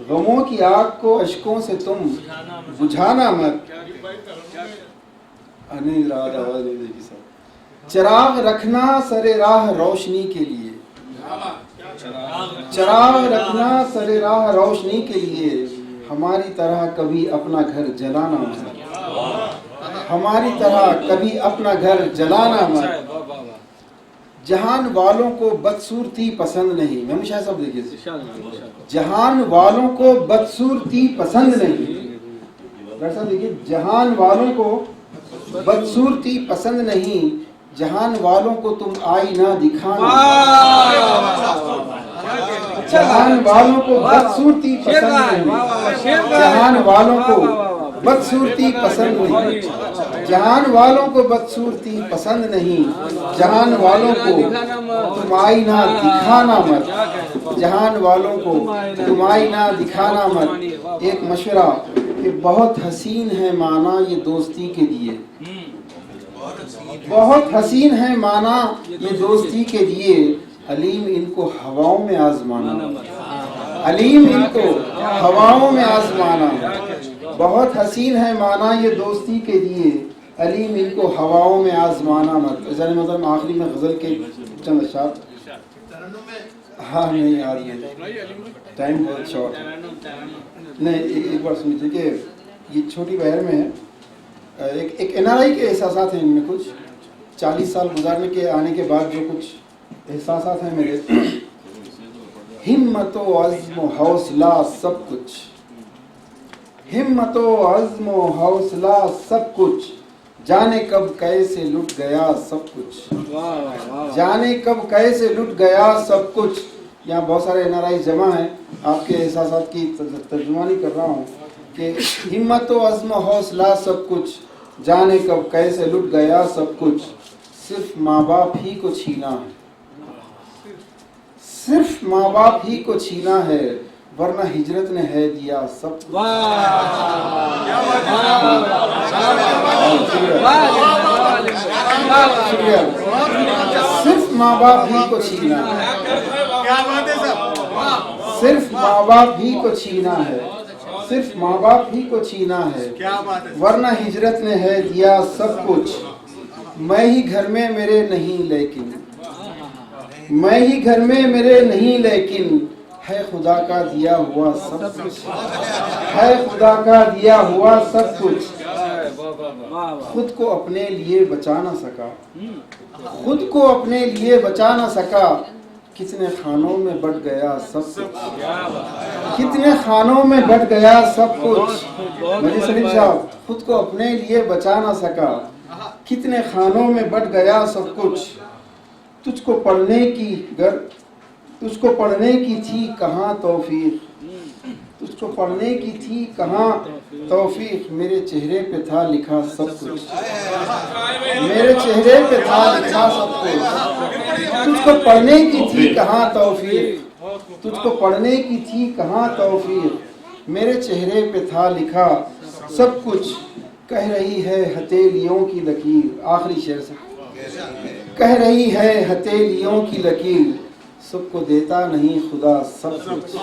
गमों की आग को अश्कों से तुम बुझाना मत। अनिल रात आवाज नहीं देगी सर। चिराग रखना सरे राह रोशनी के लिए। चिराग रखना सरे राह रोशनी के लिए। हमारी तरह कभी अपना घर जलाना मत। हमारी तरह कभी अपना घर जलाना मत। जहान वालों को बदसूरती पसंद नहीं। मैं हमेशा सब देखिए, जहान वालों को बदसूरती पसंद नहीं। दरअसल देखिए, जहान वालों को बदसूरती पसंद नहीं। जहान वालों को तुम आईना दिखाना। जहान वालों को बदसूरती पसंद नहीं। जहान वालों को बदसूरती पसंद नहीं। जहान वालों को बदसूरती पसंद नहीं। जहान वालों को तुम आईना दिखाना मत। जहान वालों को तुम आईना दिखाना मत। एक मशवरा कि बहुत हसीन है माना ये दोस्ती के दिए। बहुत हसीन है माना ये दोस्ती के दिए। अलीम इनको हवाओं में आजमाना। अलीम इनको हवाओं में आजमाना। बहुत हसीन है माना ये दोस्ती के दिए। अलीम इनको हवाओं में आजमाना मत। मतलब आखिरी में गजल के चंद अशार। हाँ नहीं यार, टाइम बहुत शॉर्ट है। नहीं, एक बार सुनिए कि ये छोटी बहर में है। एक एनआरआई के एहसास हैं इनमें। कुछ 40 साल गुजारने के आने के बाद जो कुछ एहसास हैं मेरे। हिम्मत व अज़्म व हौसला सब कुछ। हिम्मत व अज़्म व हौसला सब कुछ। जाने कब कैसे लुट गया सब कुछ। जाने कब कैसे लुट गया सब कुछ। यहाँ बहुत सारे एनआरआई जमा हैं। आपके एहसास की तर्जुमानी कर रहा हूँ कि हिम्मत व अज़्म व हौसला सब कुछ। जाने कब कैसे लुट गया सब कुछ। सिर्फ माँ बाप ही को छीना है। सिर्फ माँ बाप ही को छीना है, वरना हिजरत ने है दिया सब। सिर्फ माँ बाप ही को छीना है। सिर्फ माँ बाप ही को छीना है। सिर्फ माँ बाप ही को छीना है, वरना हिजरत ने है दिया सब कुछ। मैं ही घर में मेरे नहीं लेकिन। मैं ही घर में मेरे नहीं लेकिन। है खुदा का दिया हुआ सब कुछ। है खुदा का दिया हुआ सब कुछ। खुद को अपने लिए बचा ना सका। खुद को अपने लिए बचा ना सका। कितने खानों में बट गया सब कुछ। कितने खानों में बट गया सब कुछ। मजी सलीम साहब, खुद को अपने लिए बचा ना सका। कितने खानों में बट गया सब कुछ। तुझको पढ़ने की थी कहाँ तौफीक। तुझको पढ़ने की थी कहाँ तौफीक। मेरे चेहरे पे था लिखा सब कुछ। मेरे चेहरे पे था लिखा सब कुछ। तुझको पढ़ने की थी कहाँ तौफीक। तुझको पढ़ने की थी कहाँ तौफीक। मेरे चेहरे पे था लिखा सब कुछ। कह रही है हथेलियों की लकीर। आखिरी शेर से कह रही है हथेलियों की लकीर। सबको देता नहीं खुदा सब कुछ।